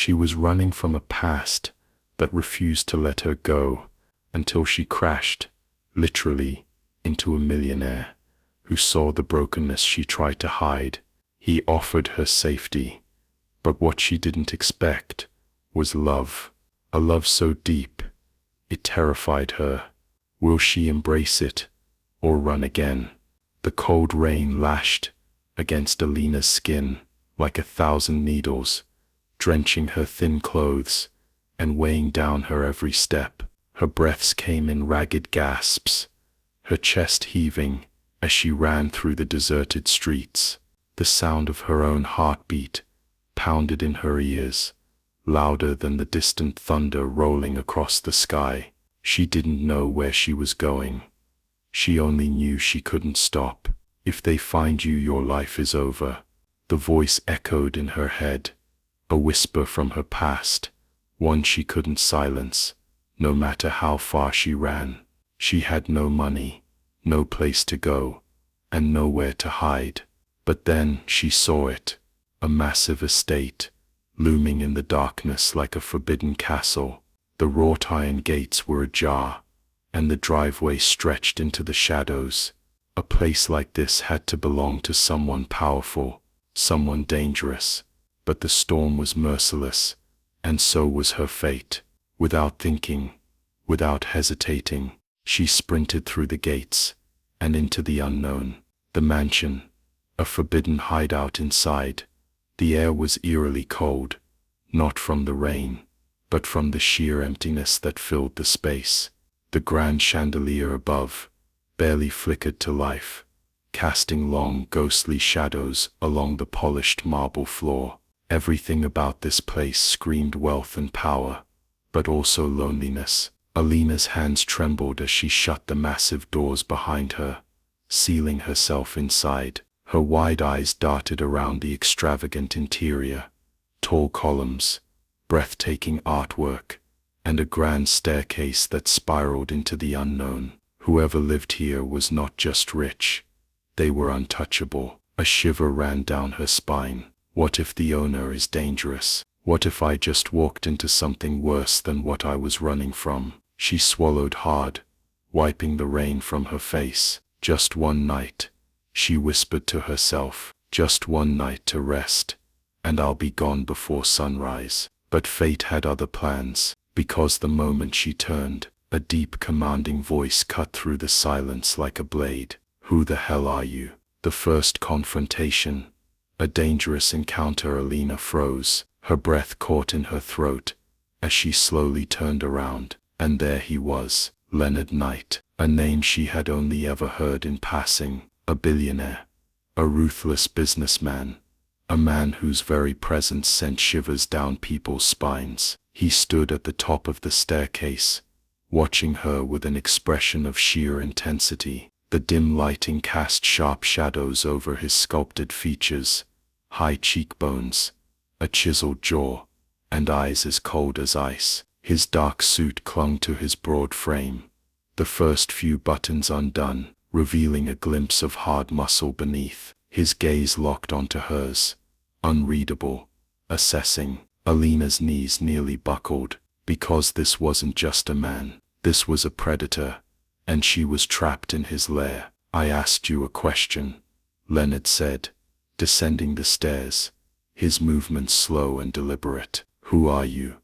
She was running from a past that refused to let her go until she crashed, literally, into a millionaire who saw the brokenness she tried to hide. He offered her safety, but what she didn't expect was love, a love so deep it terrified her. Will she embrace it or run again? The cold rain lashed against Alina's skin like 1,000 needles, drenching her thin clothes and weighing down her every step. Her breaths came in ragged gasps, her chest heaving as she ran through the deserted streets. The sound of her own heartbeat pounded in her ears, louder than the distant thunder rolling across the sky. She didn't know where she was going. She only knew she couldn't stop. If they find you, your life is over. The voice echoed in her head, a whisper from her past, one she couldn't silence, no matter how far she ran. She had no money, no place to go, and nowhere to hide. But then she saw it, a massive estate, looming in the darkness like a forbidden castle. The wrought iron gates were ajar, and the driveway stretched into the shadows. A place like this had to belong to someone powerful, someone dangerous. But the storm was merciless, and so was her fate. Without thinking, without hesitating, she sprinted through the gates and into the unknown. The mansion, a forbidden hideout inside. The air was eerily cold, not from the rain, but from the sheer emptiness that filled the space. The grand chandelier above barely flickered to life, casting long, ghostly shadows along the polished marble floor. Everything about this place screamed wealth and power, but also loneliness. Alina's hands trembled as she shut the massive doors behind her, sealing herself inside. Her wide eyes darted around the extravagant interior. Tall columns, breathtaking artwork, and a grand staircase that spiraled into the unknown. Whoever lived here was not just rich, they were untouchable. A shiver ran down her spine. What if the owner is dangerous? What if I just walked into something worse than what I was running from? She swallowed hard, wiping the rain from her face. Just one night, she whispered to herself, just one night to rest, and I'll be gone before sunrise. But fate had other plans, because the moment she turned, a deep, commanding voice cut through the silence like a blade. Who the hell are you? The first confrontation, a dangerous encounter. Alina froze, her breath caught in her throat as she slowly turned around, and there he was, Leonard Knight, a name she had only ever heard in passing. A billionaire, a ruthless businessman, a man whose very presence sent shivers down people's spines. He stood at the top of the staircase, watching her with an expression of sheer intensity. The dim lighting cast sharp shadows over his sculpted features, high cheekbones, a chiseled jaw, and eyes as cold as ice. His dark suit clung to his broad frame, the first few buttons undone, revealing a glimpse of hard muscle beneath. His gaze locked onto hers, unreadable, assessing. Alina's knees nearly buckled, because this wasn't just a man, this was a predator, and she was trapped in his lair. I asked you a question, Leonard said, descending the stairs, his movements slow and deliberate. Who are you?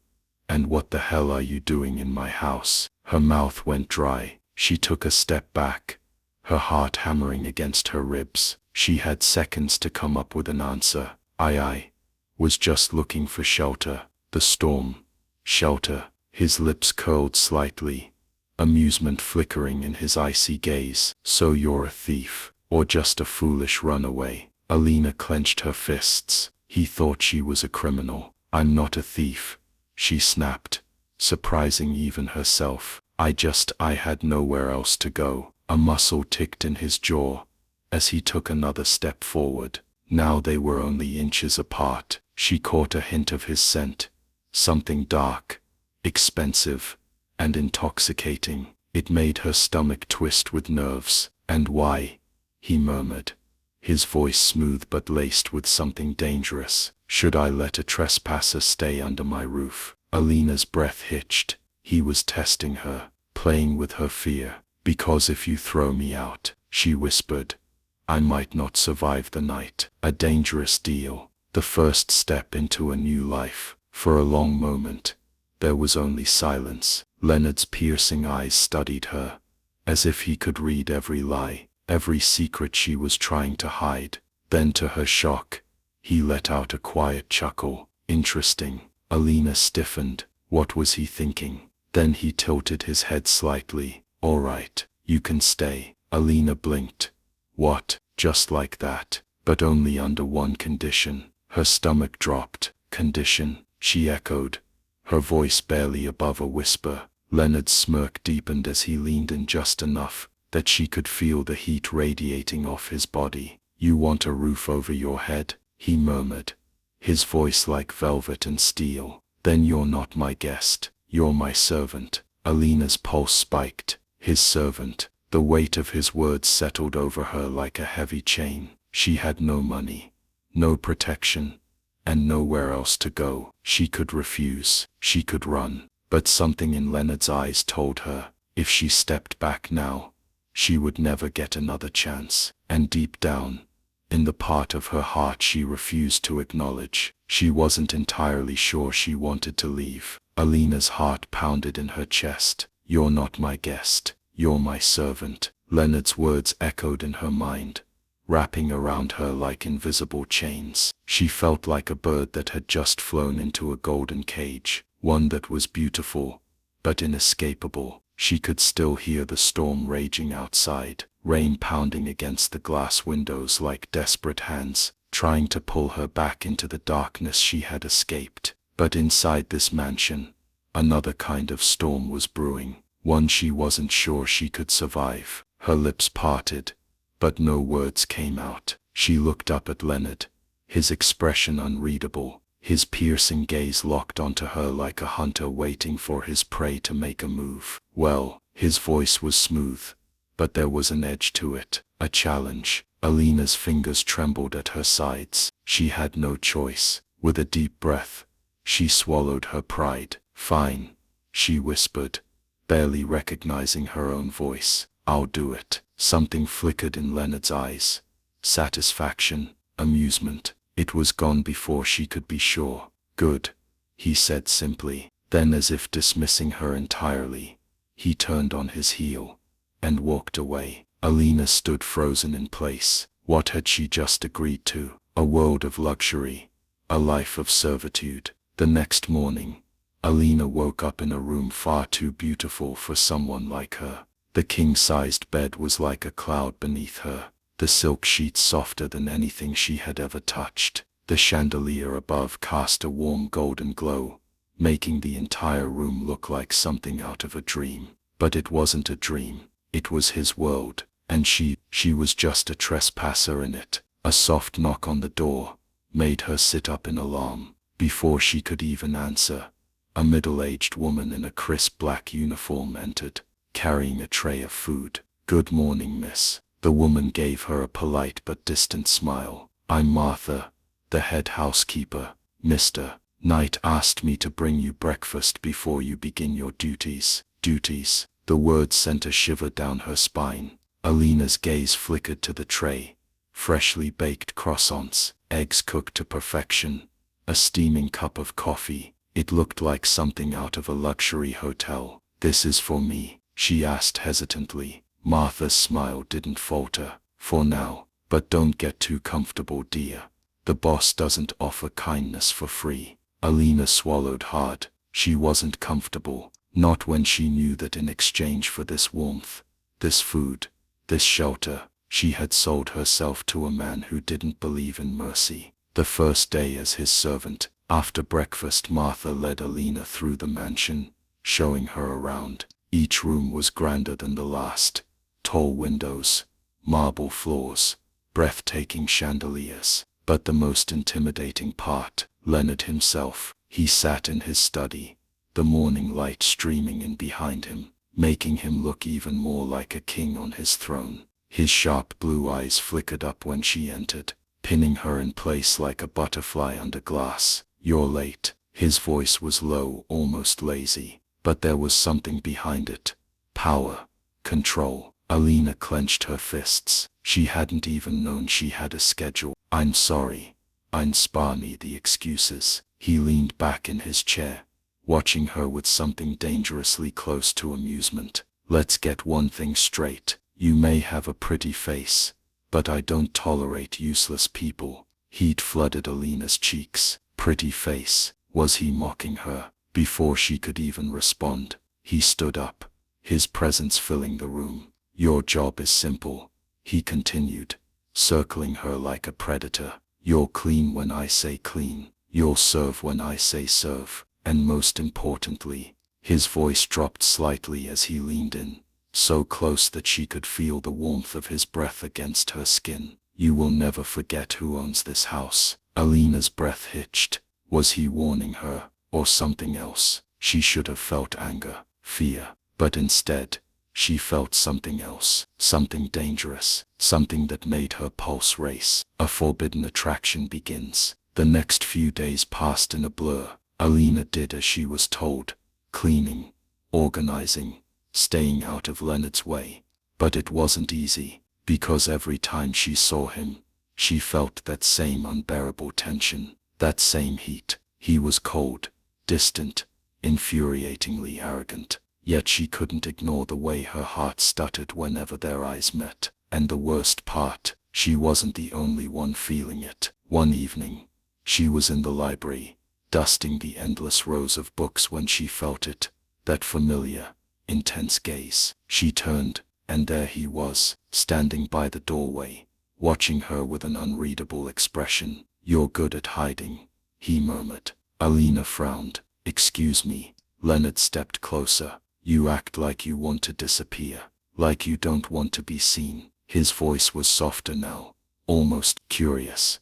And what the hell are you doing in my house? Her mouth went dry. She took a step back, her heart hammering against her ribs. She had seconds to come up with an answer. I was just looking for shelter. The storm. Shelter. His lips curled slightly, amusement flickering in his icy gaze. So you're a thief, or just a foolish runaway? Alina clenched her fists. He thought she was a criminal. I'm not a thief, she snapped, surprising even herself. I had nowhere else to go. A muscle ticked in his jaw as he took another step forward. Now they were only inches apart. She caught a hint of his scent, something dark, expensive, and intoxicating. It made her stomach twist with nerves. And why? He murmured, his voice smooth but laced with something dangerous. "Should I let a trespasser stay under my roof?" Alina's breath hitched. He was testing her, playing with her fear. "Because if you throw me out," she whispered, "I might not survive the night." A dangerous deal, the first step into a new life. For a long moment, there was only silence. Leonard's piercing eyes studied her, as if he could read every lie, every secret she was trying to hide. Then, to her shock, he let out a quiet chuckle. "Interesting." Alina stiffened. What was he thinking? Then he tilted his head slightly. "All right, you can stay." Alina blinked. "What?" "Just like that. But only under one condition." Her stomach dropped. "Condition?" she echoed, her voice barely above a whisper. Leonard's smirk deepened as he leaned in just enough that she could feel the heat radiating off his body. "You want a roof over your head?" he murmured, his voice like velvet and steel. "Then you're not my guest, you're my servant." Alina's pulse spiked. His servant. The weight of his words settled over her like a heavy chain. She had no money, no protection, and nowhere else to go. She could refuse, she could run, but something in Leonard's eyes told her, if she stepped back now, she would never get another chance. And deep down, in the part of her heart she refused to acknowledge, she wasn't entirely sure she wanted to leave. Alina's heart pounded in her chest. "You're not my guest, you're my servant." Leonard's words echoed in her mind, wrapping around her like invisible chains. She felt like a bird that had just flown into a golden cage, one that was beautiful, but inescapable. She could still hear the storm raging outside, rain pounding against the glass windows like desperate hands, trying to pull her back into the darkness she had escaped. But inside this mansion, another kind of storm was brewing, one she wasn't sure she could survive. Her lips parted, but no words came out. She looked up at Leonard, his expression unreadable, his piercing gaze locked onto her like a hunter waiting for his prey to make a move. "Well," his voice was smooth, but there was an edge to it, a challenge. Alina's fingers trembled at her sides. She had no choice. With a deep breath, she swallowed her pride. "Fine," she whispered, barely recognizing her own voice. "I'll do it." Something flickered in Leonard's eyes. Satisfaction, amusement. It was gone before she could be sure. "Good," he said simply. Then, as if dismissing her entirely, he turned on his heel and walked away. Alina stood frozen in place. What had she just agreed to? A world of luxury, a life of servitude. The next morning, Alina woke up in a room far too beautiful for someone like her. The king-sized bed was like a cloud beneath her, the silk sheets softer than anything she had ever touched. The chandelier above cast a warm golden glow, making the entire room look like something out of a dream. But it wasn't a dream, it was his world, and she was just a trespasser in it. A soft knock on the door made her sit up in alarm. Before she could even answer, a middle-aged woman in a crisp black uniform entered, carrying a tray of food. "Good morning, miss." The woman gave her a polite but distant smile. "I'm Martha, the head housekeeper. Mr. Knight asked me to bring you breakfast before you begin your duties." Duties. The words sent a shiver down her spine. Alina's gaze flickered to the tray. Freshly baked croissants, eggs cooked to perfection, a steaming cup of coffee. It looked like something out of a luxury hotel. "This is for me?" she asked hesitantly. Martha's smile didn't falter. "For now, but don't get too comfortable, dear. The boss doesn't offer kindness for free." Alina swallowed hard. She wasn't comfortable, not when she knew that in exchange for this warmth, this food, this shelter, she had sold herself to a man who didn't believe in mercy. The first day as his servant, after breakfast, Martha led Alina through the mansion, showing her around. Each room was grander than the last. Tall windows, marble floors, breathtaking chandeliers. But the most intimidating part, Leonard himself. He sat in his study, the morning light streaming in behind him, making him look even more like a king on his throne. His sharp blue eyes flickered up when she entered, pinning her in place like a butterfly under glass. "You're late." His voice was low, almost lazy, but there was something behind it. Power. Control. Alina clenched her fists. She hadn't even known she had a schedule. "I'm sorry. I'm spare me the excuses." He leaned back in his chair, watching her with something dangerously close to amusement. "Let's get one thing straight. You may have a pretty face, but I don't tolerate useless people." Heat flooded Alina's cheeks. Pretty face. Was he mocking her? Before she could even respond, he stood up, his presence filling the room. "Your job is simple," he continued, circling her like a predator. "You'll clean when I say clean. You'll serve when I say serve. And most importantly," his voice dropped slightly as he leaned in, so close that she could feel the warmth of his breath against her skin, "you will never forget who owns this house." Alina's breath hitched. Was he warning her, or something else? She should have felt anger, fear, but instead, she felt something else, something dangerous, something that made her pulse race. A forbidden attraction begins. The next few days passed in a blur. Alina did as she was told, cleaning, organizing, staying out of Leonard's way. But it wasn't easy, because every time she saw him, she felt that same unbearable tension, that same heat. He was cold, distant, infuriatingly arrogant. Yet she couldn't ignore the way her heart stuttered whenever their eyes met. And the worst part, she wasn't the only one feeling it. One evening, she was in the library, dusting the endless rows of books when she felt it, that familiar, intense gaze. She turned, and there he was, standing by the doorway, watching her with an unreadable expression. "You're good at hiding," he murmured. Alina frowned. "Excuse me." Leonard stepped closer. "You act like you want to disappear, like you don't want to be seen." His voice was softer now, almost curious.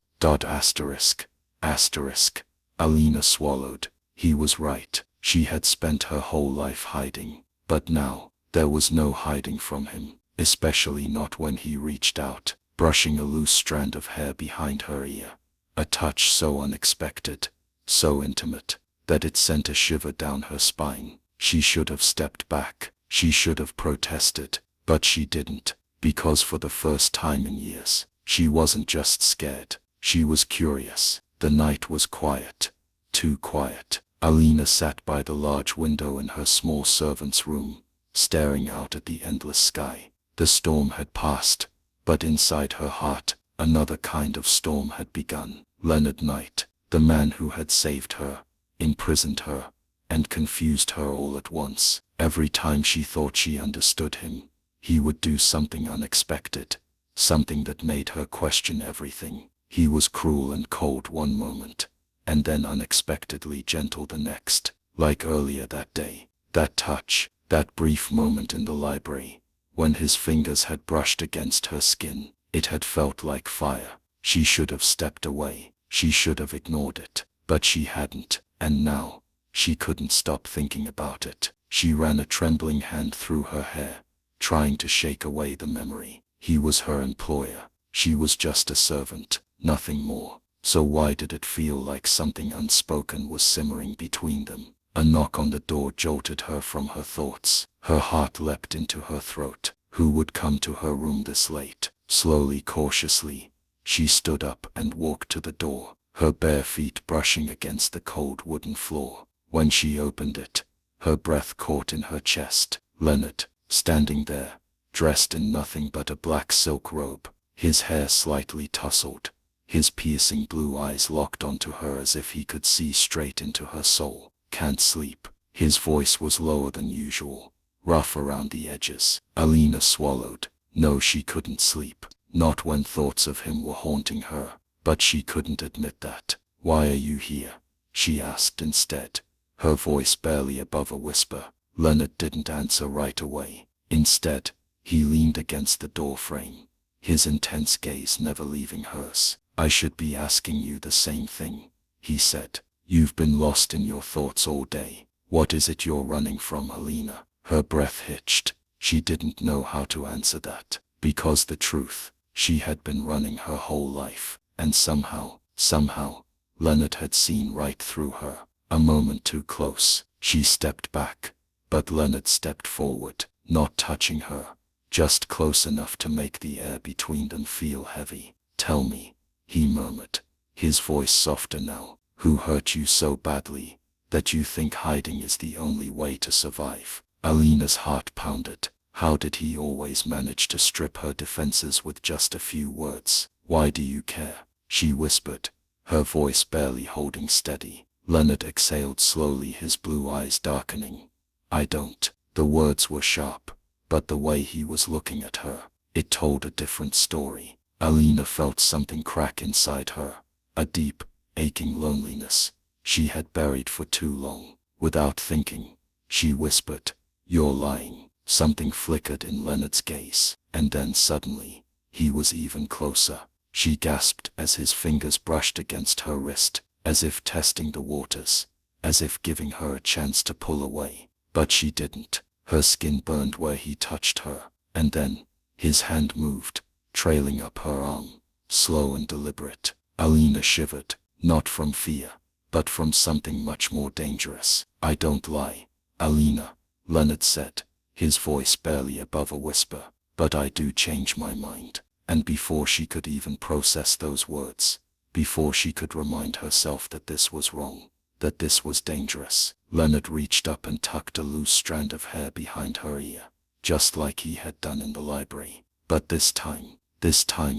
Asterisk. Alina swallowed. He was right. She had spent her whole life hiding, but now, there was no hiding from him, especially not when he reached out, brushing a loose strand of hair behind her ear. A touch so unexpected, so intimate, that it sent a shiver down her spine. She should have stepped back. She should have protested, but she didn't, because for the first time in years, she wasn't just scared. She was curious. The night was quiet. Too quiet. Alina sat by the large window in her small servant's room, staring out at the endless sky. The storm had passed, but inside her heart, another kind of storm had begun. Leonard Knight, the man who had saved her, imprisoned her, and confused her all at once. Every time she thought she understood him, he would do something unexpected, something that made her question everything. He was cruel and cold one moment, and then unexpectedly gentle the next. Like earlier that day, that touch, that brief moment in the library, when his fingers had brushed against her skin, it had felt like fire. She should have stepped away. She should have ignored it, but she hadn't, and now, she couldn't stop thinking about it. She ran a trembling hand through her hair, trying to shake away the memory. He was her employer. She was just a servant, nothing more. So why did it feel like something unspoken was simmering between them? A knock on the door jolted her from her thoughts. Her heart leapt into her throat. Who would come to her room this late? Slowly, cautiously, she stood up and walked to the door, her bare feet brushing against the cold wooden floor. When she opened it, her breath caught in her chest. Leonard, standing there, dressed in nothing but a black silk robe, his hair slightly tousled, his piercing blue eyes locked onto her as if he could see straight into her soul. "Can't sleep." His voice was lower than usual, rough around the edges. Alina swallowed. No, she couldn't sleep. Not when thoughts of him were haunting her. But she couldn't admit that. "Why are you here?" she asked instead, her voice barely above a whisper. Leonard didn't answer right away. Instead, he leaned against the door frame, his intense gaze never leaving hers. "I should be asking you the same thing," he said. "You've been lost in your thoughts all day. What is it you're running from?" Alina, her breath hitched. She didn't know how to answer that, Because the truth, she had been running her whole life, and somehow, Leonard had seen right through her. A moment too close, she stepped back, but Leonard stepped forward, not touching her, just close enough to make the air between them feel heavy. "Tell me," he murmured, his voice softer now, "who hurt you so badly that you think hiding is the only way to survive?" Alina's heart pounded. How did he always manage to strip her defenses with just a few words? "Why do you care?" she whispered, her voice barely holding steady. Leonard exhaled slowly, his blue eyes darkening. "I don't." The words were sharp, but the way he was looking at her, it told a different story. Alina felt something crack inside her, a deep, aching loneliness she had buried for too long. Without thinking, she whispered, "You're lying." Something flickered in Leonard's gaze, and then suddenly, he was even closer. She gasped as his fingers brushed against her wrist, as if testing the waters, as if giving her a chance to pull away. But she didn't. Her skin burned where he touched her, and then, his hand moved, trailing up her arm, slow and deliberate. Alina shivered, not from fear, but from something much more dangerous. "I don't lie, Alina," Leonard said, his voice barely above a whisper, "but I do change my mind." And before she could even process those words, before she could remind herself that this was wrong, that this was dangerous, Leonard reached up and tucked a loose strand of hair behind her ear, just like he had done in the library. But this time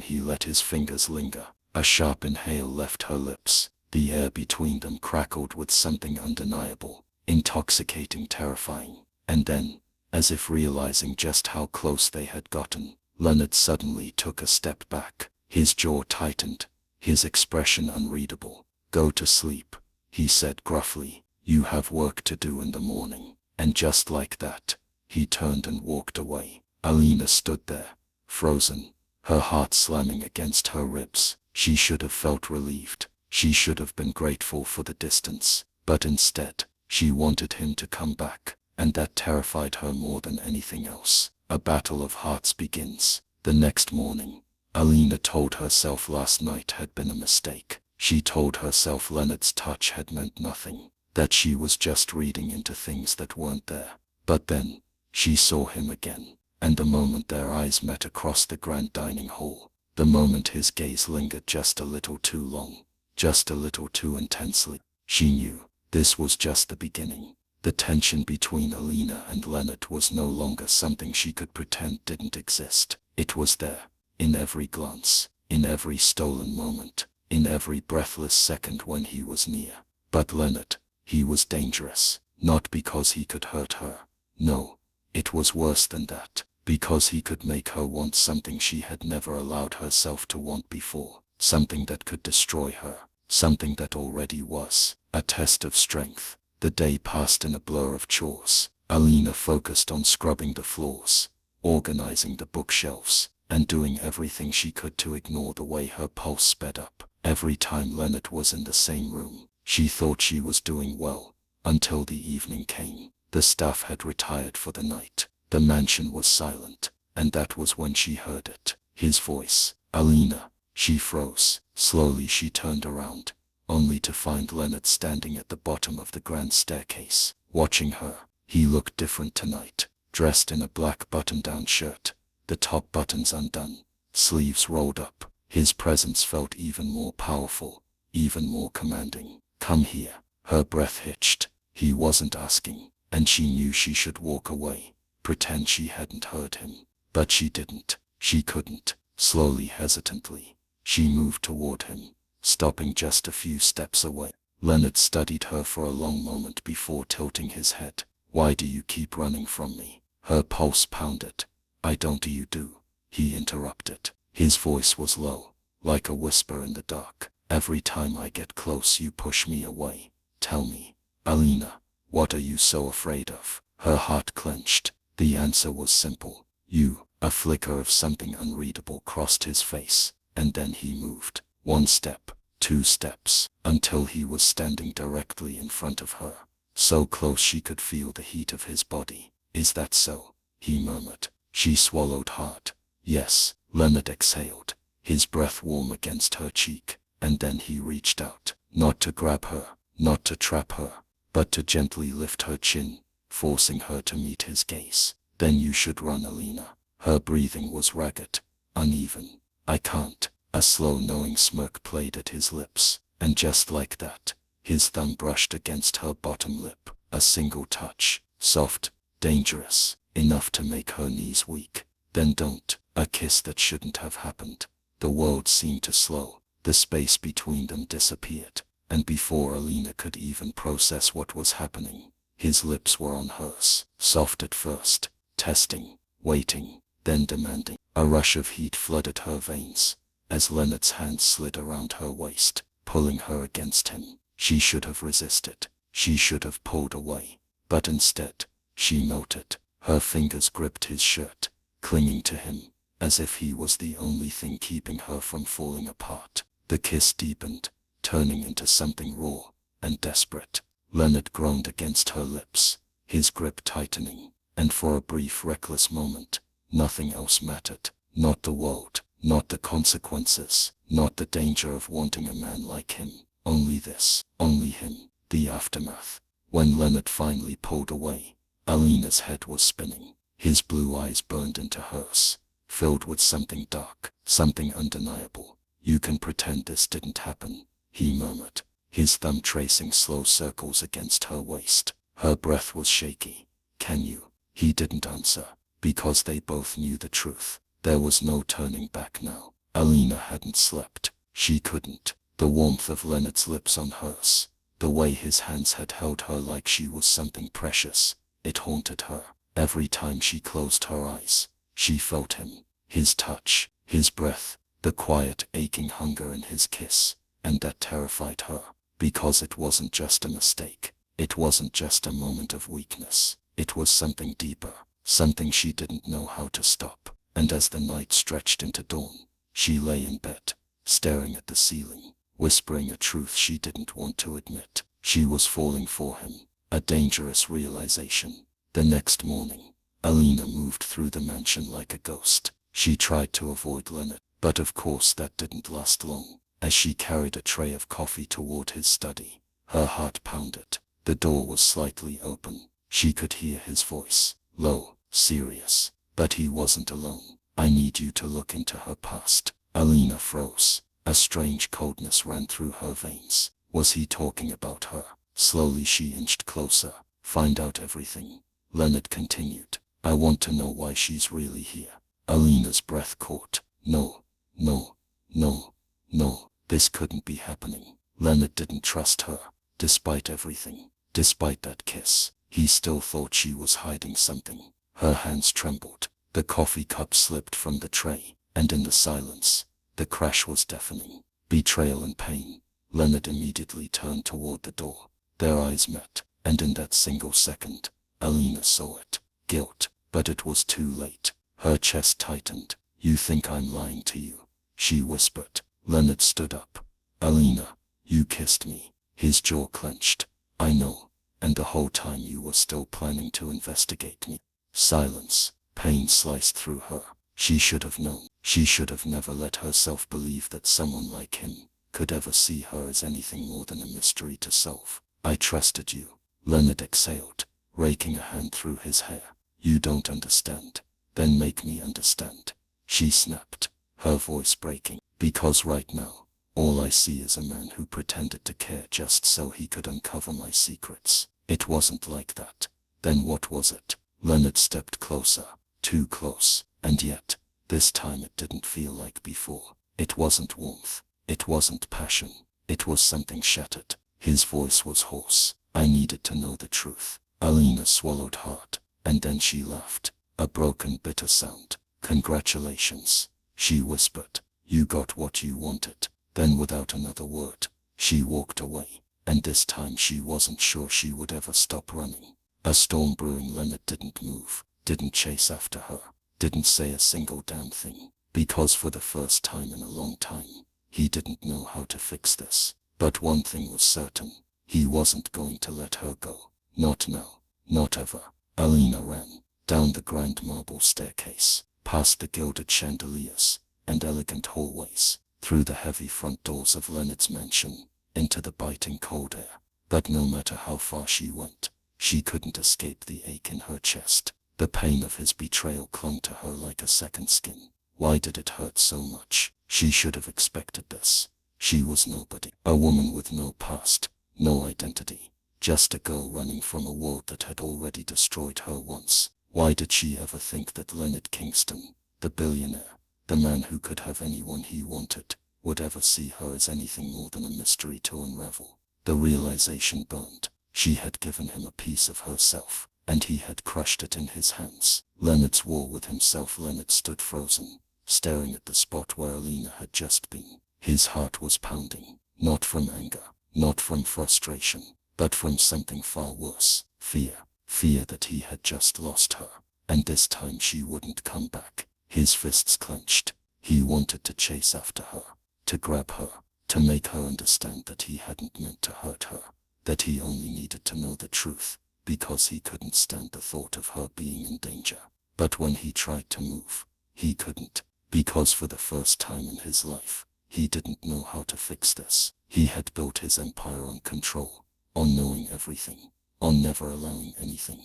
he let his fingers linger. A sharp inhale left her lips. The air between them crackled with something undeniable, intoxicating, terrifying. And then, as if realizing just how close they had gotten, Leonard suddenly took a step back. His jaw tightened, his expression unreadable. "Go to sleep," he said gruffly. "You have work to do in the morning." And just like that, he turned and walked away. Alina stood there, frozen, her heart slamming against her ribs. She should have felt relieved. She should have been grateful for the distance. But instead, she wanted him to come back, and that terrified her more than anything else. A battle of hearts begins. The next morning, Alina told herself last night had been a mistake. She told herself Leonard's touch had meant nothing, that she was just reading into things that weren't there. But then, she saw him again, and the moment their eyes met across the grand dining hall, the moment his gaze lingered just a little too long, just a little too intensely, she knew this was just the beginning. The tension between Alina and Leonard was no longer something she could pretend didn't exist. It was there, in every glance, in every stolen moment, in every breathless second when he was near. But Leonard, he was dangerous, not because he could hurt her. No, it was worse than that, because he could make her want something she had never allowed herself to want before, something that could destroy her, something that already was a test of strength. The day passed in a blur of chores. Alina focused on scrubbing the floors, organizing the bookshelves, and doing everything she could to ignore the way her pulse sped up. Every time Leonard was in the same room, she thought she was doing well, until the evening came. The staff had retired for the night. The mansion was silent, and that was when she heard it. His voice. "Alina." She froze. Slowly she turned around, only to find Leonard standing at the bottom of the grand staircase, watching her. He looked different tonight, dressed in a black button-down shirt, the top buttons undone, sleeves rolled up. His presence felt even more powerful, even more commanding. "Come here." Her breath hitched. He wasn't asking, and she knew she should walk away, pretend she hadn't heard him. But she didn't. She couldn't. Slowly, hesitantly, she moved toward him, stopping just a few steps away. Leonard studied her for a long moment before tilting his head. "Why do you keep running from me?" Her pulse pounded. "I don't." "You do," he interrupted. His voice was low, like a whisper in the dark. "Every time I get close you push me away. Tell me, Alina, what are you so afraid of?" Her heart clenched. The answer was simple. "You." A flicker of something unreadable crossed his face, and then he moved. 1 step, 2 steps, until he was standing directly in front of her, so close she could feel the heat of his body. "Is that so?" he murmured. She swallowed hard. Yes, Leonard exhaled, his breath warm against her cheek, and then he reached out, not to grab her, not to trap her, but to gently lift her chin, forcing her to meet his gaze. Then you should run, Alina. Her breathing was ragged, uneven. I can't. A slow knowing smirk played at his lips, and just like that, his thumb brushed against her bottom lip. A single touch, soft, dangerous, enough to make her knees weak. Then don't. A kiss that shouldn't have happened. The world seemed to slow. The space between them disappeared, and before Alina could even process what was happening, his lips were on hers, soft at first, testing, waiting, then demanding. A rush of heat flooded her veins, as Leonard's hand slid around her waist, pulling her against him. She should have resisted. She should have pulled away. But instead, she melted. Her fingers gripped his shirt, clinging to him, as if he was the only thing keeping her from falling apart. The kiss deepened, turning into something raw and desperate. Leonard groaned against her lips, his grip tightening, and for a brief reckless moment, nothing else mattered. Not the world, not the consequences, not the danger of wanting a man like him. Only this, only him. The aftermath. When Leonard finally pulled away, Alina's head was spinning. His blue eyes burned into hers, filled with something dark, something undeniable. You can pretend this didn't happen, he murmured, his thumb tracing slow circles against her waist. Her breath was shaky. Can you? He didn't answer, because they both knew the truth. There was no turning back now. Alina hadn't slept. She couldn't. The warmth of Leonard's lips on hers, the way his hands had held her like she was something precious, it haunted her. Every time she closed her eyes, she felt him, his touch, his breath, the quiet aching hunger in his kiss, and that terrified her, because it wasn't just a mistake. It wasn't just a moment of weakness. It was something deeper, something she didn't know how to stop. And as the night stretched into dawn, she lay in bed, staring at the ceiling, whispering a truth she didn't want to admit. She was falling for him, a dangerous realization. The next morning, Alina moved through the mansion like a ghost. She tried to avoid Leonard, but of course that didn't last long. As she carried a tray of coffee toward his study, her heart pounded. The door was slightly open. She could hear his voice, low, serious. But he wasn't alone. I need you to look into her past. Alina froze. A strange coldness ran through her veins. Was he talking about her? Slowly she inched closer. Find out everything. Leonard continued. I want to know why she's really here. Alina's breath caught. No, no, no, no. This couldn't be happening. Leonard didn't trust her. Despite everything, despite that kiss, he still thought she was hiding something. Her hands trembled. The coffee cup slipped from the tray, and in the silence, the crash was deafening. Betrayal and pain. Leonard immediately turned toward the door. Their eyes met, and in that single second, Alina saw it. Guilt. But it was too late. Her chest tightened. You think I'm lying to you? She whispered. Leonard stood up. Alina, you kissed me. His jaw clenched. I know. And the whole time you were still planning to investigate me. Silence. Pain sliced through her. She should have known. She should have never let herself believe that someone like him could ever see her as anything more than a mystery to solve. I trusted you. Leonard exhaled, raking a hand through his hair. You don't understand. Then make me understand. She snapped, her voice breaking. Because right now, all I see is a man who pretended to care just so he could uncover my secrets. It wasn't like that. Then what was it? Leonard stepped closer, too close, and yet, this time it didn't feel like before. It wasn't warmth. It wasn't passion. It was something shattered. His voice was hoarse. I needed to know the truth. Alina swallowed hard, and then she laughed, a broken, bitter sound. Congratulations, she whispered. You got what you wanted. Then without another word, she walked away, and this time she wasn't sure she would ever stop running. A storm brewing. Leonard didn't move, didn't chase after her, didn't say a single damn thing, because for the first time in a long time, he didn't know how to fix this. But one thing was certain, he wasn't going to let her go. Not now, not ever. Alina ran down the grand marble staircase, past the gilded chandeliers and elegant hallways, through the heavy front doors of Leonard's mansion, into the biting cold air. But no matter how far she went, she couldn't escape the ache in her chest. The pain of his betrayal clung to her like a second skin. Why did it hurt so much? She should have expected this. She was nobody, a woman with no past, no identity, just a girl running from a world that had already destroyed her once. Why did she ever think that Leonard Kingston, the billionaire, the man who could have anyone he wanted, would ever see her as anything more than a mystery to unravel? The realization burned. She had given him a piece of herself, and he had crushed it in his hands. Leonard's war with himself. Leonard stood frozen, staring at the spot where Alina had just been. His heart was pounding, not from anger, not from frustration, but from something far worse. Fear. Fear that he had just lost her, and this time she wouldn't come back. His fists clenched. He wanted to chase after her, to grab her, to make her understand that he hadn't meant to hurt her, that he only needed to know the truth, because he couldn't stand the thought of her being in danger. But when he tried to move, he couldn't, because for the first time in his life, he didn't know how to fix this. He had built his empire on control, on knowing everything, on never allowing anything,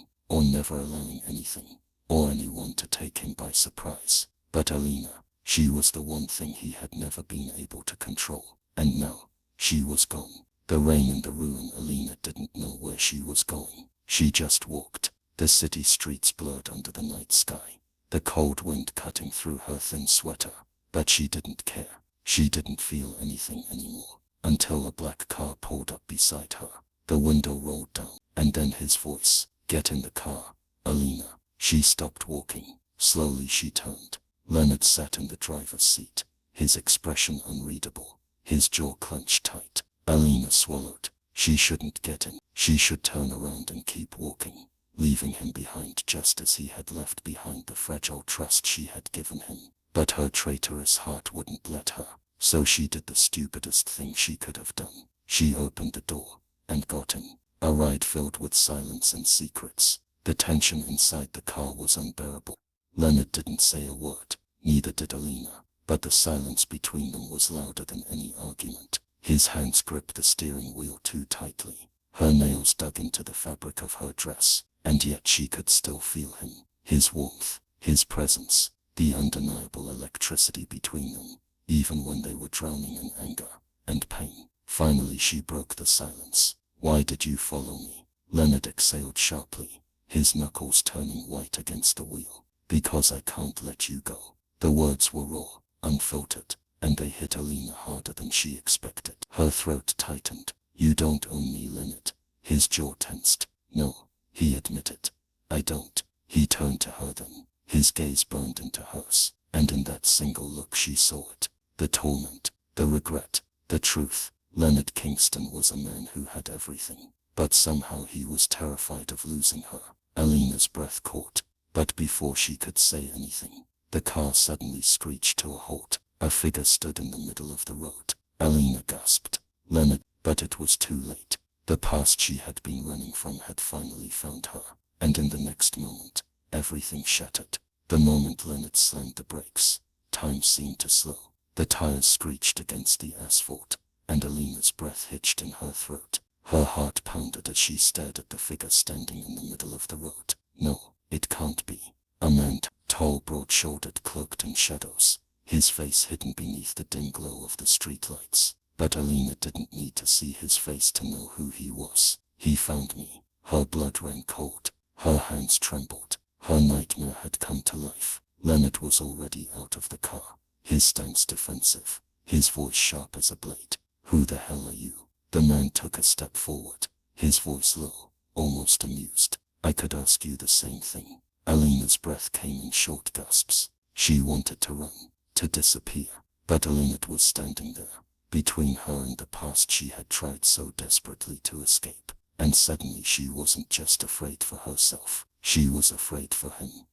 or anyone to take him by surprise. But Alina, she was the one thing he had never been able to control, and now, she was gone. The rain and the ruin. Alina didn't know where she was going. She just walked, the city streets blurred under the night sky, the cold wind cutting through her thin sweater. But she didn't care. She didn't feel anything anymore, until a black car pulled up beside her. The window rolled down, and then his voice, "Get in the car, Alina." She stopped walking. Slowly she turned. Leonard sat in the driver's seat, his expression unreadable, his jaw clenched tight. Alina swallowed. She shouldn't get in. She should turn around and keep walking, leaving him behind just as he had left behind the fragile trust she had given him. But her traitorous heart wouldn't let her, so she did the stupidest thing she could have done. She opened the door and got in. A ride filled with silence and secrets. The tension inside the car was unbearable. Leonard didn't say a word, neither did Alina, but the silence between them was louder than any argument. His hands gripped the steering wheel too tightly. Her nails dug into the fabric of her dress, and yet she could still feel him, his warmth, his presence, the undeniable electricity between them, even when they were drowning in anger and pain. Finally she broke the silence. "Why did you follow me?" Leonard exhaled sharply, his knuckles turning white against the wheel. "Because I can't let you go." The words were raw, unfiltered, and they hit Alina harder than she expected. Her throat tightened. "You don't own me, Leonard." His jaw tensed. "No," he admitted. "I don't." He turned to her then. His gaze burned into hers, and in that single look she saw it. The torment, the regret, the truth. Leonard Kingston was a man who had everything, but somehow he was terrified of losing her. Alina's breath caught, but before she could say anything, the car suddenly screeched to a halt. A figure stood in the middle of the road. Alina gasped. Leonard, but it was too late. The past she had been running from had finally found her, and in the next moment, everything shattered. The moment Leonard slammed the brakes, time seemed to slow. The tires screeched against the asphalt, and Alina's breath hitched in her throat. Her heart pounded as she stared at the figure standing in the middle of the road. No, it can't be. A man, tall, broad-shouldered, cloaked in shadows, his face hidden beneath the dim glow of the streetlights. But Alina didn't need to see his face to know who he was. "He found me." Her blood ran cold. Her hands trembled. Her nightmare had come to life. Leonard was already out of the car, his stance defensive, his voice sharp as a blade. "Who the hell are you?" The man took a step forward, his voice low, almost amused. "I could ask you the same thing." Alina's breath came in short gasps. She wanted to run, to disappear, but Leonard was standing there, between her and the past she had tried so desperately to escape. And suddenly she wasn't just afraid for herself, she was afraid for him.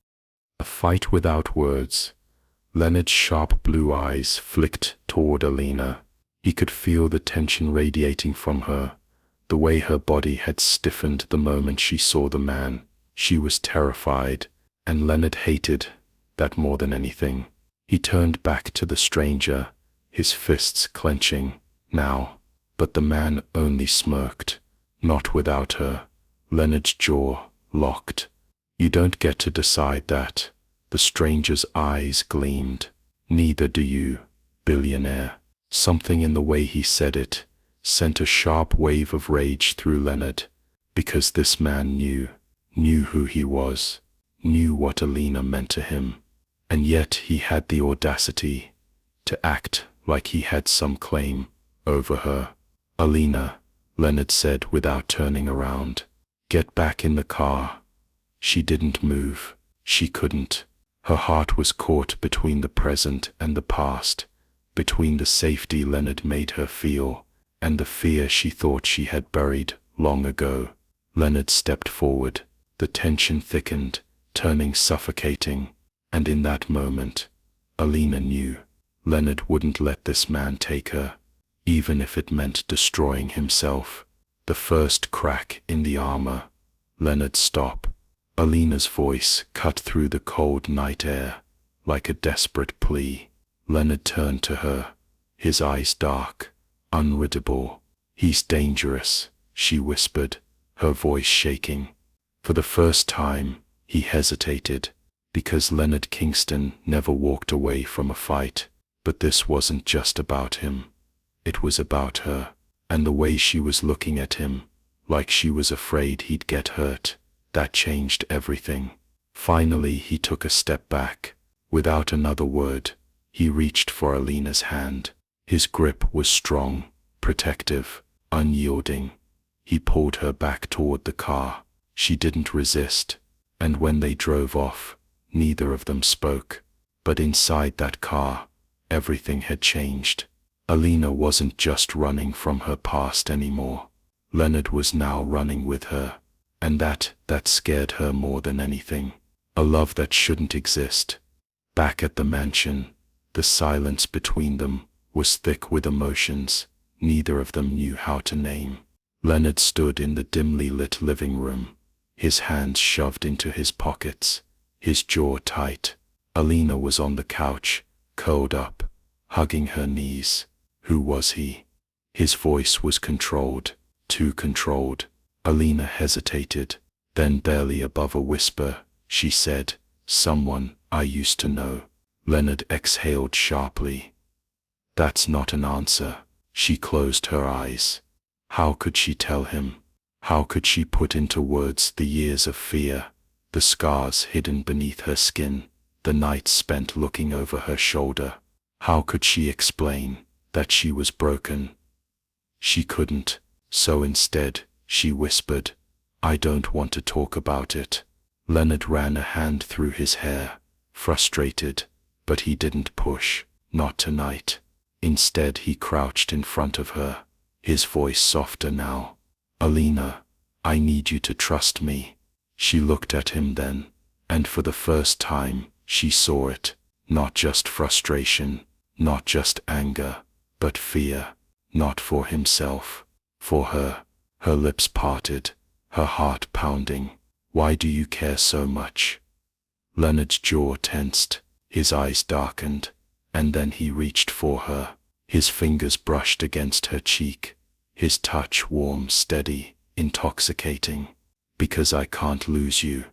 A fight without words. Leonard's sharp blue eyes flicked toward Alina. He could feel the tension radiating from her, the way her body had stiffened the moment she saw the man. She was terrified, and Leonard hated, that more than anything. He turned back to the stranger, his fists clenching now, but the man only smirked. Not without her. Leonard's jaw locked. You don't get to decide that. The stranger's eyes gleamed. Neither do you, billionaire. Something in the way he said it sent a sharp wave of rage through Leonard, because this man knew who he was, knew what Alina meant to him, and yet he had the audacity to act like he had some claim over her. Alina, Leonard said without turning around. Get back in the car. She didn't move. She couldn't. Her heart was caught between the present and the past, between the safety Leonard made her feel and the fear she thought she had buried long ago. Leonard stepped forward. The tension thickened, turning suffocating, and in that moment, Alina knew Leonard wouldn't let this man take her, even if it meant destroying himself. The first crack in the armor. Leonard, stop. Alina's voice cut through the cold night air like a desperate plea. Leonard turned to her, his eyes dark, unreadable. He's dangerous, she whispered, her voice shaking. For the first time, he hesitated, because Leonard Kingston never walked away from a fight. But this wasn't just about him. It was about her, and the way she was looking at him, like she was afraid he'd get hurt. That changed everything. Finally, he took a step back. Without another word, he reached for Alina's hand. His grip was strong, protective, unyielding. He pulled her back toward the car. She didn't resist, and when they drove off, neither of them spoke. But inside that car, everything had changed. Alina wasn't just running from her past anymore. Leonard was now running with her, and that scared her more than anything. A love that shouldn't exist. Back at the mansion, the silence between them was thick with emotions neither of them knew how to name. Leonard stood in the dimly lit living room, his hands shoved into his pockets, his jaw tight. Alina was on the couch, curled up, hugging her knees. Who was he? His voice was controlled, too controlled. Alina hesitated, then barely above a whisper, she said, "Someone I used to know." Leonard exhaled sharply. That's not an answer. She closed her eyes. How could she tell him? How could she put into words the years of fear, the scars hidden beneath her skin, the nights spent looking over her shoulder? How could she explain that she was broken? She couldn't, so instead, she whispered, "I don't want to talk about it." Leonard ran a hand through his hair, frustrated, but he didn't push, not tonight. Instead, he crouched in front of her, his voice softer now. "Alina, I need you to trust me." She looked at him then, and for the first time, she saw it. Not just frustration, not just anger, but fear. Not for himself, for her. Her lips parted, her heart pounding. "Why do you care so much?" Leonard's jaw tensed, his eyes darkened, and then he reached for her. His fingers brushed against her cheek, his touch warm, steady, intoxicating. "Because I can't lose you."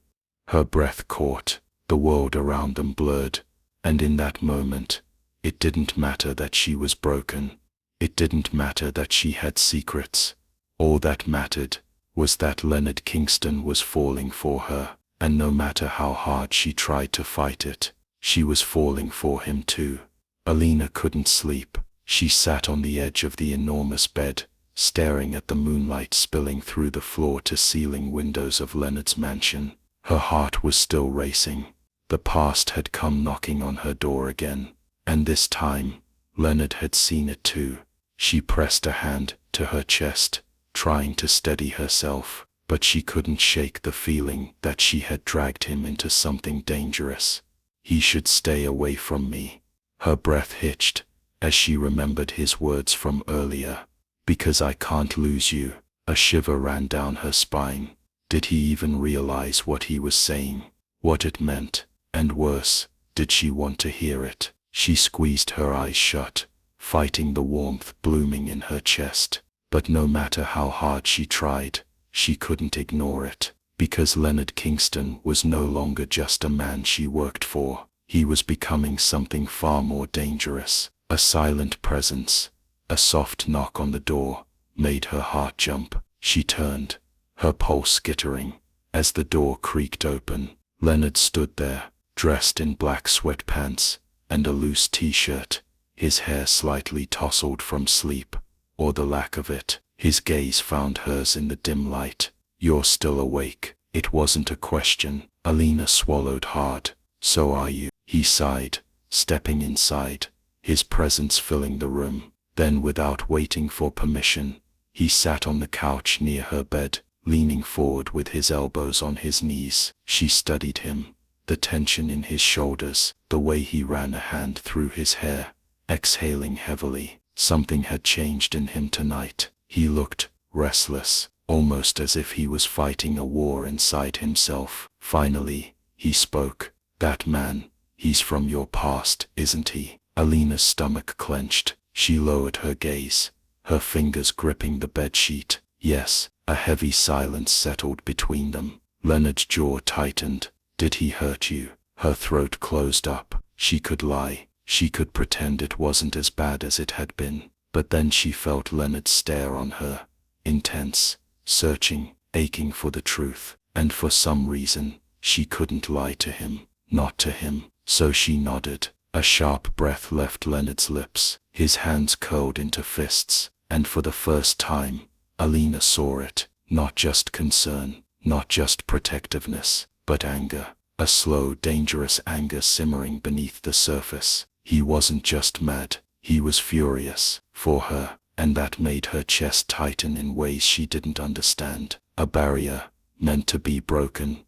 Her breath caught, the world around them blurred, and in that moment, it didn't matter that she was broken. It didn't matter that she had secrets. All that mattered was that Leonard Kingston was falling for her, and no matter how hard she tried to fight it, she was falling for him too. Alina couldn't sleep. She sat on the edge of the enormous bed, staring at the moonlight spilling through the floor-to-ceiling windows of Leonard's mansion. Her heart was still racing. The past had come knocking on her door again, and this time, Leonard had seen it too. She pressed a hand to her chest, trying to steady herself, but she couldn't shake the feeling that she had dragged him into something dangerous. "He should stay away from me." Her breath hitched as she remembered his words from earlier. "Because I can't lose you." A shiver ran down her spine. Did he even realize what he was saying? What it meant? And worse, Did she want to hear it? She squeezed her eyes shut, fighting the warmth blooming in her chest. But no matter how hard she tried, she couldn't ignore it. Because Leonard Kingston was no longer just a man she worked for. He was becoming something far more dangerous. A silent presence, a soft knock on the door, made her heart jump. She turned, her pulse skittering. As the door creaked open, Leonard stood there, dressed in black sweatpants and a loose t-shirt, his hair slightly tousled from sleep, or the lack of it. His gaze found hers in the dim light. "You're still awake." It wasn't a question. Alina swallowed hard. "So are you," he sighed, stepping inside, his presence filling the room. Then, without waiting for permission, he sat on the couch near her bed, leaning forward with his elbows on his knees. She studied him, the tension in his shoulders, the way he ran a hand through his hair, exhaling heavily. Something had changed in him tonight. He looked restless, almost as if he was fighting a war inside himself. Finally, he spoke. "That man, he's from your past, isn't he?" Alina's stomach clenched. She lowered her gaze, her fingers gripping the bedsheet. "Yes." A heavy silence settled between them. Leonard's jaw tightened. "Did he hurt you?" Her throat closed up. She could lie. She could pretend it wasn't as bad as it had been. But then she felt Leonard's stare on her. Intense, searching, aching for the truth. And for some reason, she couldn't lie to him. Not to him. So she nodded. A sharp breath left Leonard's lips. His hands curled into fists. And for the first time, Alina saw it. Not just concern, not just protectiveness, but anger. A slow, dangerous anger simmering beneath the surface. He wasn't just mad, he was furious. For her, and that made her chest tighten in ways she didn't understand. A barrier, meant to be broken.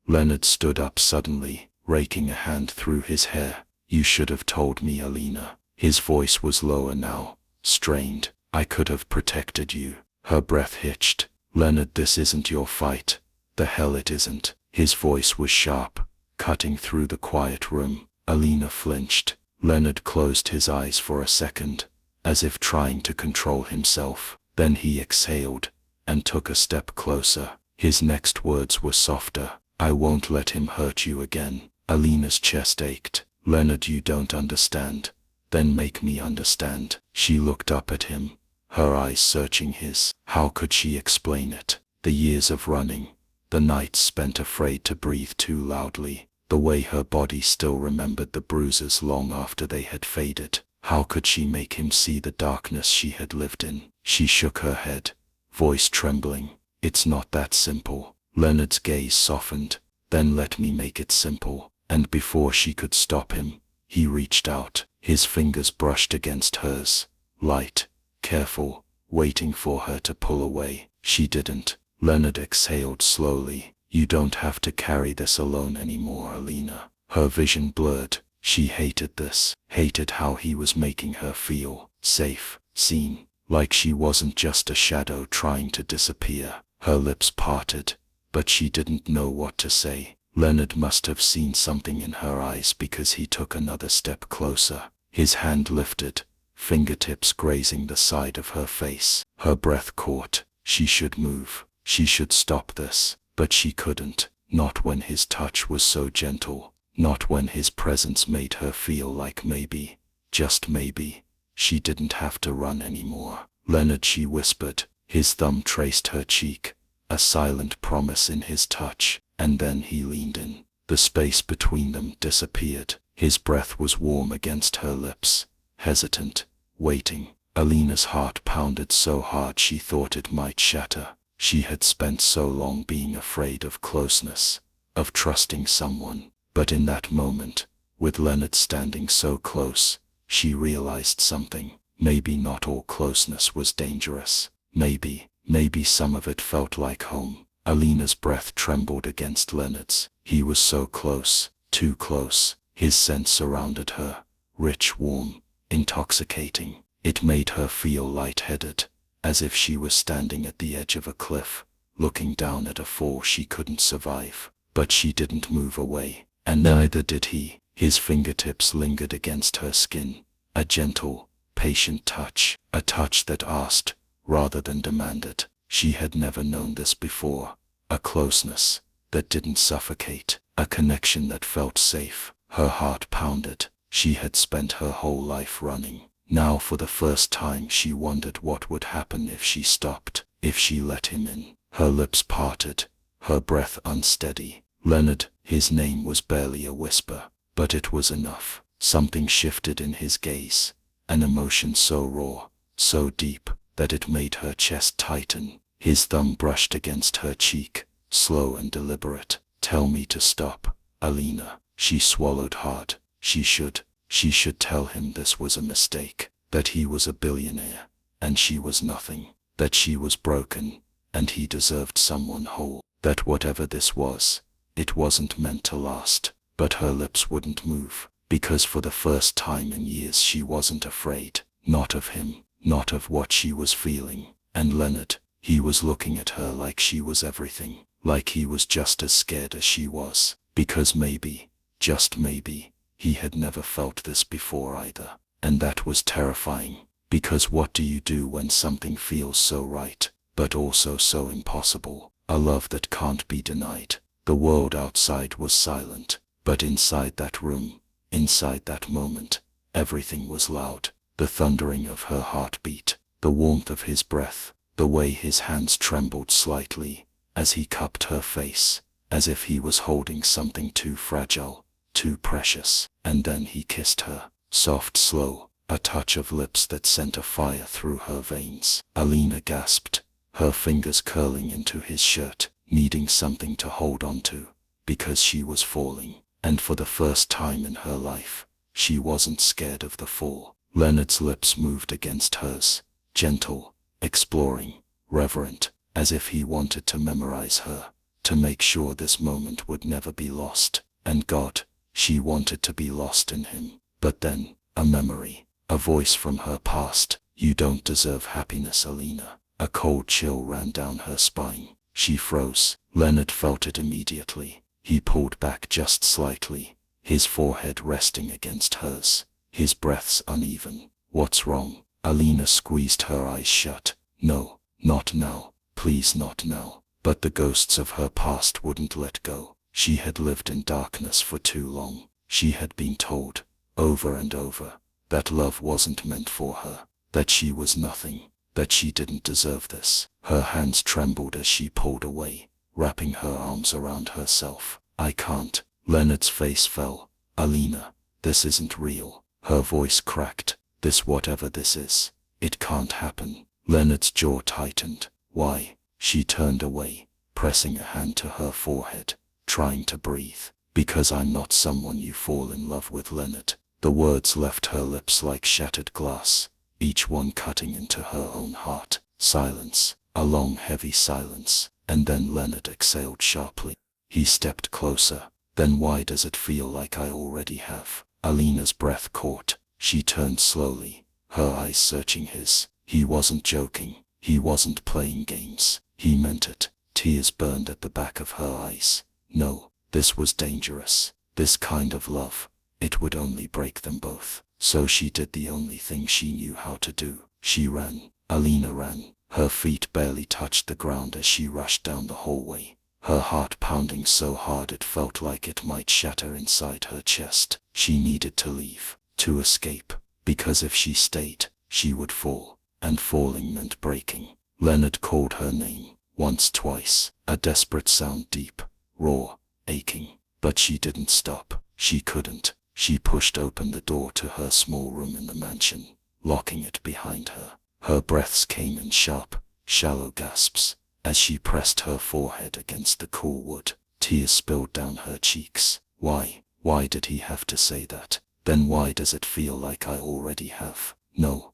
Leonard stood up suddenly, raking a hand through his hair. "You should have told me, Alina." His voice was lower now, strained. "I could have protected you." Her breath hitched. "Leonard, this isn't your fight." "The hell it isn't." His voice was sharp, cutting through the quiet room. Alina flinched. Leonard closed his eyes for a second, as if trying to control himself. Then he exhaled, and took a step closer. His next words were softer. "I won't let him hurt you again." Alina's chest ached. "Leonard, you don't understand." "Then make me understand." She looked up at him, her eyes searching his. How could she explain it? The years of running, the nights spent afraid to breathe too loudly, the way her body still remembered the bruises long after they had faded. How could she make him see the darkness she had lived in? She shook her head, voice trembling. "It's not that simple." Leonard's gaze softened. "Then let me make it simple." And before she could stop him, he reached out. His fingers brushed against hers, light, careful, waiting for her to pull away. She didn't. Leonard exhaled slowly. "You don't have to carry this alone anymore, Alina." Her vision blurred. She hated this, hated how he was making her feel safe, seen, like she wasn't just a shadow trying to disappear. Her lips parted, but she didn't know what to say. Leonard must have seen something in her eyes because he took another step closer. His hand lifted, fingertips grazing the side of her face. Her breath caught. She should move. She should stop this. But she couldn't. Not when his touch was so gentle. Not when his presence made her feel like maybe, just maybe, she didn't have to run anymore. "Leonard," she whispered. His thumb traced her cheek, a silent promise in his touch. And then he leaned in. The space between them disappeared. His breath was warm against her lips, hesitant, waiting. Alina's heart pounded so hard she thought it might shatter. She had spent so long being afraid of closeness, of trusting someone. But in that moment, with Leonard standing so close, she realized something. Maybe not all closeness was dangerous. Maybe some of it felt like home. Alina's breath trembled against Leonard's. He was so close, too close. His scent surrounded her, rich, warm, intoxicating. It made her feel lightheaded, as if she was standing at the edge of a cliff, looking down at a fall she couldn't survive. But she didn't move away, and neither did he. His fingertips lingered against her skin, a gentle, patient touch, a touch that asked, rather than demanded. She had never known this before, a closeness that didn't suffocate, a connection that felt safe. Her heart pounded. She had spent her whole life running. Now for the first time she wondered what would happen if she stopped, if she let him in. Her lips parted, her breath unsteady. Leonard, his name was barely a whisper, but it was enough. Something shifted in his gaze, an emotion so raw, so deep, that it made her chest tighten. His thumb brushed against her cheek, slow and deliberate. "Tell me to stop, Alina." She swallowed hard. She should tell him this was a mistake, that he was a billionaire, and she was nothing, that she was broken, and he deserved someone whole, that whatever this was, it wasn't meant to last. But her lips wouldn't move, because for the first time in years she wasn't afraid, not of him, not of what she was feeling. And Leonard, he was looking at her like she was everything, like he was just as scared as she was, because maybe, just maybe, he had never felt this before either. And that was terrifying, because what do you do when something feels so right, but also so impossible? A love that can't be denied. The world outside was silent, but inside that room, inside that moment, everything was loud. The thundering of her heartbeat, the warmth of his breath, the way his hands trembled slightly as he cupped her face, as if he was holding something too fragile, too precious. And then he kissed her, soft, slow, a touch of lips that sent a fire through her veins. Alina gasped, her fingers curling into his shirt, needing something to hold on to, because she was falling. And for the first time in her life, she wasn't scared of the fall. Leonard's lips moved against hers, gentle, exploring, reverent, as if he wanted to memorize her, to make sure this moment would never be lost. And God, she wanted to be lost in him. But then, a memory, a voice from her past. "You don't deserve happiness, Alina." A cold chill ran down her spine. She froze. Leonard felt it immediately. He pulled back just slightly, his forehead resting against hers, his breaths uneven. "What's wrong?" Alina squeezed her eyes shut. "No, not now. Please, not now." But the ghosts of her past wouldn't let go. She had lived in darkness for too long. She had been told, over and over, that love wasn't meant for her, that she was nothing, that she didn't deserve this. Her hands trembled as she pulled away, wrapping her arms around herself. "I can't." Leonard's face fell. "Alina, this isn't real." Her voice cracked. "This, whatever this is, it can't happen." Leonard's jaw tightened. "Why?" She turned away, pressing a hand to her forehead, trying to breathe. "Because I'm not someone you fall in love with, Leonard." The words left her lips like shattered glass, each one cutting into her own heart. Silence, a long heavy silence, and then Leonard exhaled sharply. He stepped closer. "Then why does it feel like I already have?" Alina's breath caught. She turned slowly, her eyes searching his. He wasn't joking. He wasn't playing games. He meant it. Tears burned at the back of her eyes. No, this was dangerous. This kind of love, it would only break them both. So she did the only thing she knew how to do. She ran. Alina ran. Her feet barely touched the ground as she rushed down the hallway, her heart pounding so hard it felt like it might shatter inside her chest. She needed to leave, to escape, because if she stayed, she would fall, and falling meant breaking. Leonard called her name, once, twice, a desperate sound, deep, raw, aching. But she didn't stop. She couldn't. She pushed open the door to her small room in the mansion, locking it behind her. Her breaths came in sharp, shallow gasps, as she pressed her forehead against the cool wood. Tears spilled down her cheeks. Why did he have to say that? Then why does it feel like I already have? No.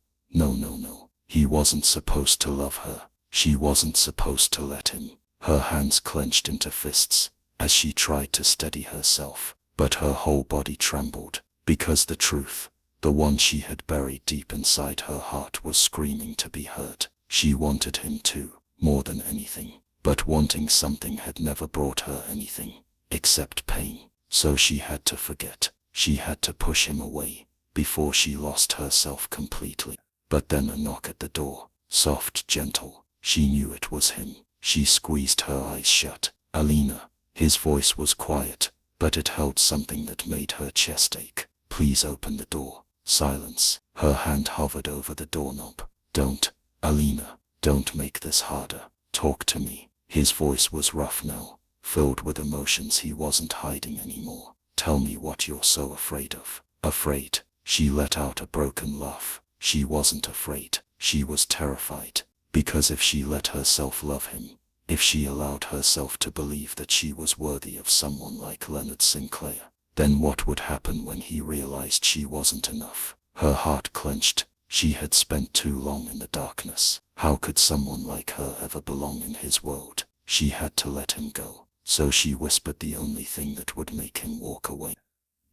He wasn't supposed to love her. She wasn't supposed to let him. Her hands clenched into fists as she tried to steady herself, but her whole body trembled, because the truth, the one she had buried deep inside her heart, was screaming to be heard. She wanted him too, more than anything, but wanting something had never brought her anything, except pain. So she had to forget. She had to push him away before she lost herself completely. But then a knock at the door, soft, gentle. She knew it was him. She squeezed her eyes shut. Alina. His voice was quiet, but it held something that made her chest ache. Please open the door. Silence. Her hand hovered over the doorknob. Don't, Alina, don't make this harder. Talk to me. His voice was rough now, filled with emotions he wasn't hiding anymore. Tell me what you're so afraid of. Afraid? She let out a broken laugh. She wasn't afraid. She was terrified. Because if she let herself love him, if she allowed herself to believe that she was worthy of someone like Leonard Sinclair, then what would happen when he realized she wasn't enough? Her heart clenched. She had spent too long in the darkness. How could someone like her ever belong in his world? She had to let him go. So she whispered the only thing that would make him walk away.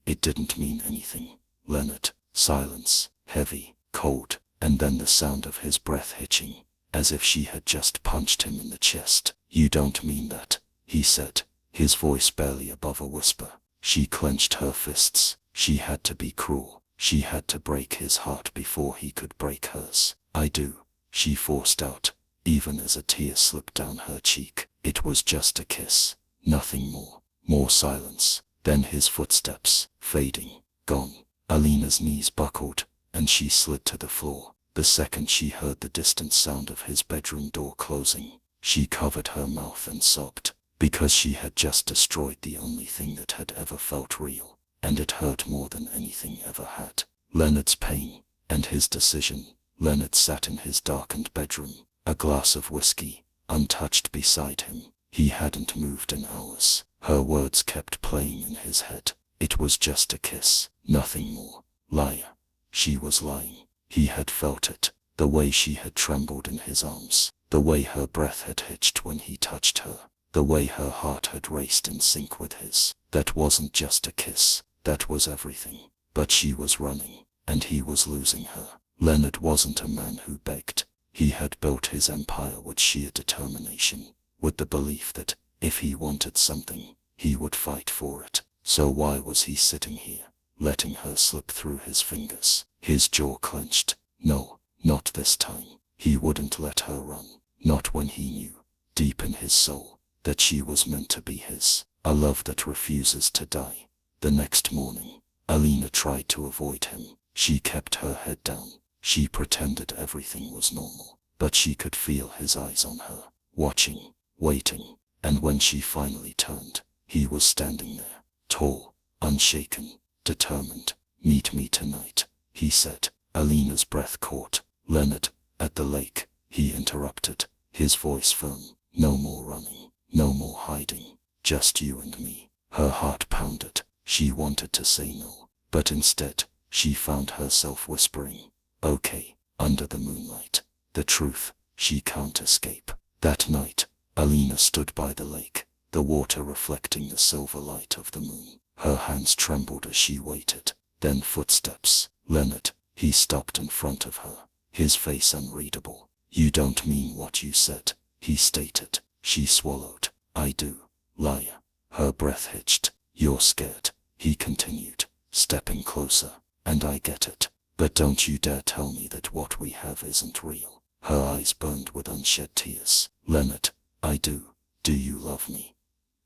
It didn't mean anything, Leonard. Silence, heavy, cold, and then the sound of his breath hitching, as if she had just punched him in the chest. You don't mean that, he said, his voice barely above a whisper. She clenched her fists. She had to be cruel. She had to break his heart before he could break hers. I do, she forced out, even as a tear slipped down her cheek. It was just a kiss, nothing more. More silence, then his footsteps, fading, gone. Alina's knees buckled, and she slid to the floor. The second she heard the distant sound of his bedroom door closing, she covered her mouth and sobbed, because she had just destroyed the only thing that had ever felt real, and it hurt more than anything ever had. Leonard's pain, and his decision. Leonard sat in his darkened bedroom, a glass of whiskey, untouched beside him. He hadn't moved in hours. Her words kept playing in his head. It was just a kiss, nothing more. Liar. She was lying. He had felt it, the way she had trembled in his arms, the way her breath had hitched when he touched her, the way her heart had raced in sync with his. That wasn't just a kiss, that was everything. But she was running, and he was losing her. Leonard wasn't a man who begged. He had built his empire with sheer determination, with the belief that, if he wanted something, he would fight for it. So why was he sitting here, letting her slip through his fingers? His jaw clenched. No, not this time. He wouldn't let her run. Not when he knew, deep in his soul, that she was meant to be his. A love that refuses to die. The next morning, Alina tried to avoid him. She kept her head down. She pretended everything was normal. But she could feel his eyes on her, watching, waiting. And when she finally turned, he was standing there, tall, unshaken, determined. Meet me tonight, he said. Alina's breath caught. Leonard, at the lake, he interrupted, his voice firm. No more running, no more hiding, just you and me. Her heart pounded. She wanted to say no, but instead, she found herself whispering, okay, under the moonlight. The truth, she can't escape. That night, Alina stood by the lake, the water reflecting the silver light of the moon. Her hands trembled as she waited. Then footsteps. Leonard. He stopped in front of her, his face unreadable. You don't mean what you said, he stated. She swallowed. I do. Liar. Her breath hitched. You're scared, he continued, stepping closer. And I get it. But don't you dare tell me that what we have isn't real. Her eyes burned with unshed tears. Leonard, I do. Do you love me?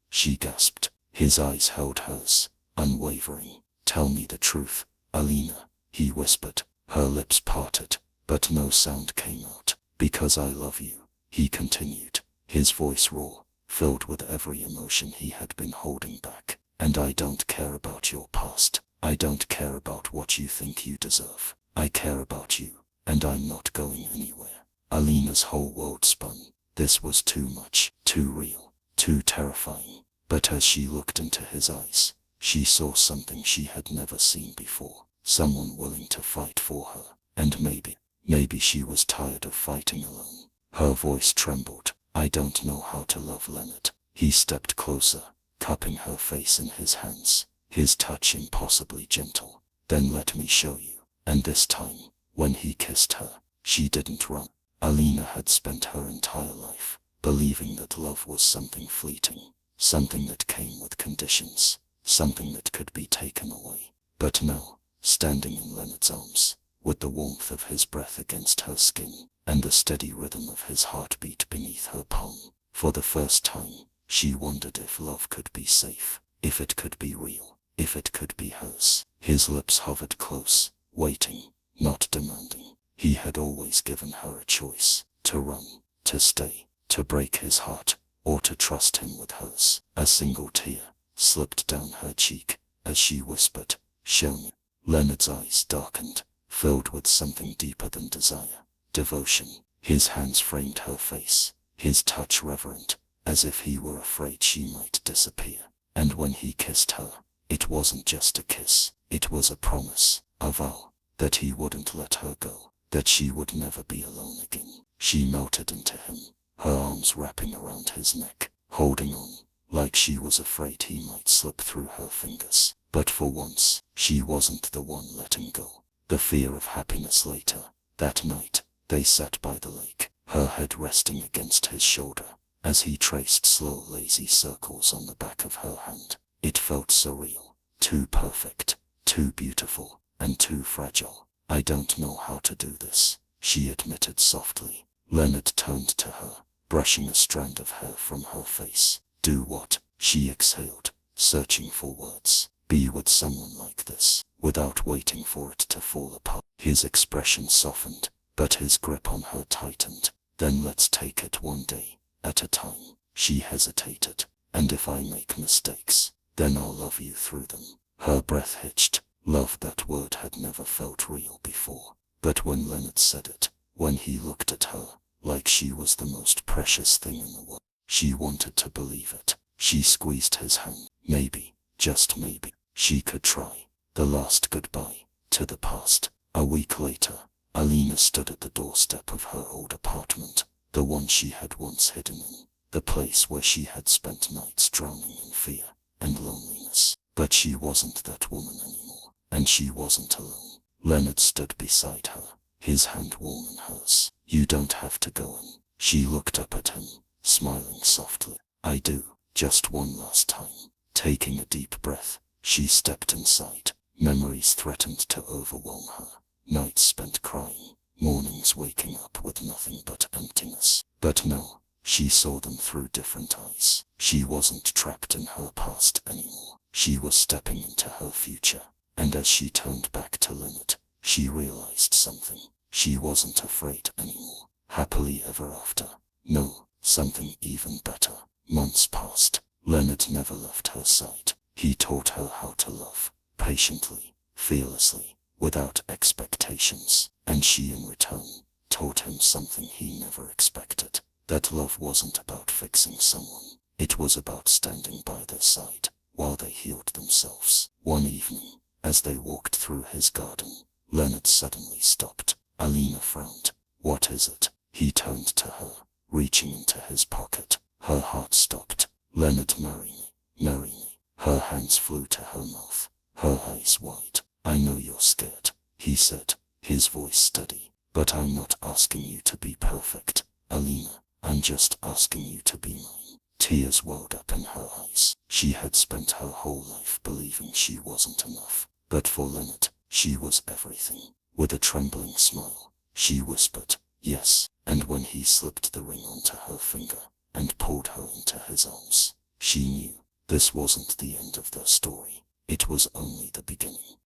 She gasped. His eyes held hers, unwavering. Tell me the truth, Alina, he whispered. Her lips parted, but no sound came out. Because I love you, he continued, his voice raw, filled with every emotion he had been holding back. And I don't care about your past. I don't care about what you think you deserve. I care about you, and I'm not going anywhere. Alina's whole world spun. This was too much, too real, too terrifying. But as she looked into his eyes, she saw something she had never seen before. Someone willing to fight for her. And maybe she was tired of fighting alone. Her voice trembled. I don't know how to love, Leonard. He stepped closer, cupping her face in his hands, his touch impossibly gentle. Then let me show you. And this time, when he kissed her, she didn't run. Alina had spent her entire life believing that love was something fleeting, something that came with conditions, something that could be taken away. But now, standing in Leonard's arms, with the warmth of his breath against her skin, and the steady rhythm of his heartbeat beneath her palm, for the first time, she wondered if love could be safe, if it could be real, if it could be hers. His lips hovered close, waiting, not demanding. He had always given her a choice, to run, to stay, to break his heart, or to trust him with hers. A single tear slipped down her cheek as she whispered, "Show me." Leonard's eyes darkened, filled with something deeper than desire, devotion. His hands framed her face, his touch reverent, as if he were afraid she might disappear. And when he kissed her, it wasn't just a kiss, it was a promise, a vow, that he wouldn't let her go, that she would never be alone again. She melted into him, her arms wrapping around his neck, holding on, like she was afraid he might slip through her fingers. But for once, she wasn't the one letting go. The fear of happiness later, that night, they sat by the lake, her head resting against his shoulder, as he traced slow lazy circles on the back of her hand. It felt surreal, too perfect, too beautiful, and too fragile. "I don't know how to do this," she admitted softly. Leonard turned to her, brushing a strand of hair from her face. "Do what?" She exhaled, searching for words. "Be with someone like this, without waiting for it to fall apart." His expression softened, but his grip on her tightened. "Then let's take it one day at a time." She hesitated. "And if I make mistakes, then I'll love you through them." Her breath hitched. Love, that word had never felt real before. But when Leonard said it, when he looked at her, like she was the most precious thing in the world, she wanted to believe it. She squeezed his hand. Maybe, just maybe, she could try. The last goodbye to the past. A week later, Alina stood at the doorstep of her old apartment, the one she had once hidden in, the place where she had spent nights drowning in fear and loneliness. But she wasn't that woman anymore, and she wasn't alone. Leonard stood beside her, his hand warm in hers. "You don't have to go in." She looked up at him, smiling softly. "I do, just one last time." Taking a deep breath, she stepped inside. Memories threatened to overwhelm her. Nights spent crying, mornings waking up with nothing but emptiness. But no, she saw them through different eyes. She wasn't trapped in her past anymore. She was stepping into her future. And as she turned back to Leonard, she realized something. She wasn't afraid anymore. Happily ever after. No, something even better. Months passed. Leonard never left her side. He taught her how to love, patiently, fearlessly, without expectations. And she in return taught him something he never expected. That love wasn't about fixing someone. It was about standing by their side while they healed themselves. One evening, as they walked through his garden, Leonard suddenly stopped. Alina frowned. "What is it?" He turned to her, reaching into his pocket. Her heart stopped. "Leonard, marry me, marry me." Her hands flew to her mouth, her eyes wide. "I know you're scared," he said, his voice steady. "But I'm not asking you to be perfect, Alina. I'm just asking you to be mine." Tears welled up in her eyes. She had spent her whole life believing she wasn't enough. But for Leonard, she was everything. With a trembling smile, she whispered, "Yes." And when he slipped the ring onto her finger and pulled her into his arms, she knew this wasn't the end of their story. It was only the beginning.